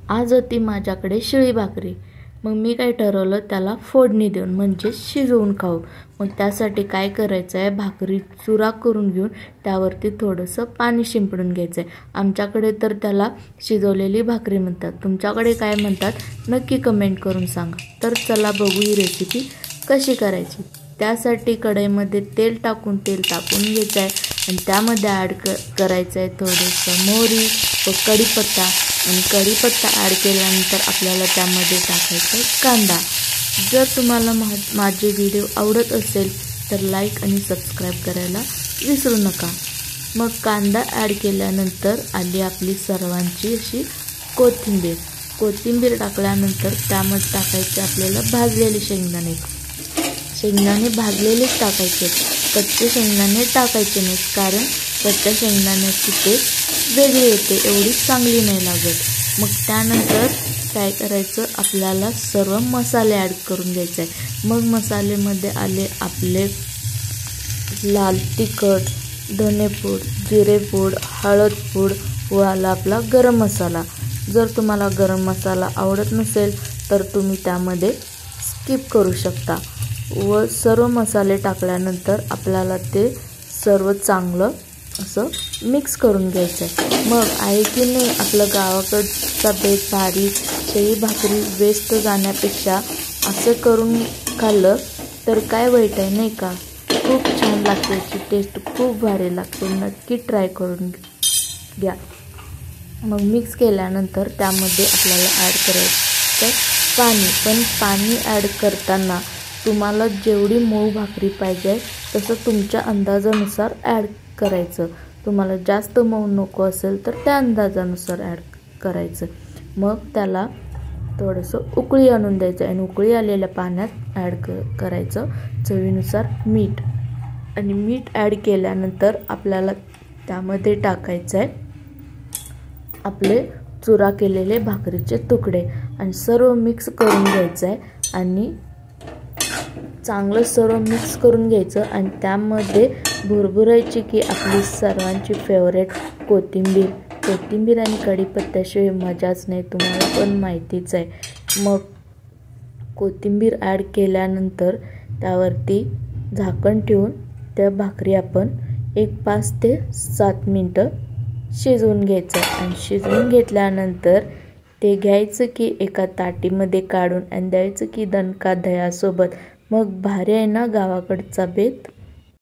आज होती माझ्याकडे शिळी भाकरी. मग मी काय ठरवलं, त्याला फोडणी देऊन म्हणजे शिजवून खाऊ. मग त्यासाठी काय करायचं आहे, भाकरी चुरा करून घेऊन त्यावरती थोडंसं पाणी शिंपडून घ्यायचं आहे. आमच्याकडे तर त्याला शिजवलेली भाकरी म्हणतात. तुमच्याकडे काय म्हणतात नक्की कमेंट करून सांगा. तर चला बघू ही रेसिपी कशी करायची. त्यासाठी कढईमध्ये तेल टाकून घ्यायचं आहे आणि त्यामध्ये करायचं आहे थोडंसं मोहरी व कढीपत्ता. आणि कढीपत्ता ॲड केल्यानंतर आपल्याला त्यामध्ये टाकायचा आहे कांदा. जर तुम्हाला माझे व्हिडिओ आवडत असेल तर लाईक आणि सबस्क्राईब करायला विसरू नका. मग कांदा ॲड केल्यानंतर आली आपली सर्वांची अशी कोथिंबीर टाकल्यानंतर त्यामध्ये टाकायचे आपल्याला भाजलेले शेंगदाणे भाजलेलेच टाकायचे. कच्चे शेंगदाणे टाकायचे नाहीत, कारण कच्च्या शेंगदाण्याची टेस्ट वेगळी येते, एवढी चांगली नाही लागत. मग त्यानंतर काय करायचं, आपल्याला सर्व मसाले ॲड करून घ्यायचे आहे. मग मसाल्यामध्ये आले आपले लाल तिखट, धनेपूड, जिरेपूड, हळदपूड व आला आपला गरम मसाला. जर तुम्हाला गरम मसाला आवडत नसेल तर तुम्ही त्यामध्ये स्किप करू शकता. व सर्व मसाले टाकल्यानंतर आपल्याला ते सर्व चांगलं असं मिक्स करून घ्यायचं आहे. मग आहे की नाही आपलं गावाकडचा बेत भारी. शेळी भाकरी वेस्ट जाण्यापेक्षा असं करून खाल्लं तर काय वाईट आहे नाही का. खूप छान लागते, याची टेस्ट खूप भारी लागते. नक्की ट्राय करून घ्या. मग मिक्स केल्यानंतर त्यामध्ये आपल्याला ॲड करायचं पाणी. पण पाणी ॲड करताना तुम्हाला जेवढी मऊ भाकरी पाहिजे तसं तुमच्या अंदाजानुसार ॲड करायचं. तुम्हाला जास्त मऊ नको असेल तर त्या अंदाजानुसार ॲड करायचं. मग त्याला थोडंसं उकळी आणून द्यायचं आणि उकळी आलेल्या पाण्यात ॲड करायचं चवीनुसार मीठ. आणि मीठ ॲड केल्यानंतर आपल्याला त्यामध्ये टाकायचं आहे आपले चुरा केलेले भाकरीचे तुकडे आणि सर्व मिक्स करून घ्यायचं आहे. आणि चांगलं सर्व मिक्स करून घ्यायचं आणि त्यामध्ये भुरभुरायची की आपली सर्वांची फेवरेट कोथिंबीर आणि कढीपत्त्याशिवाय मजाच नाही, तुम्हाला पण माहितीच आहे. मग कोथिंबीर ॲड केल्यानंतर त्यावरती झाकण ठेवून त्या भाकरी आपण 5 ते 7 मिनटं शिजवून घ्यायचं. आणि शिजवून घेतल्यानंतर ते घ्यायचं की एका ताटीमध्ये काढून आणि द्यायचं की दणका दह्यासोबत. मग भारी आहे ना गावाकडचा बेत.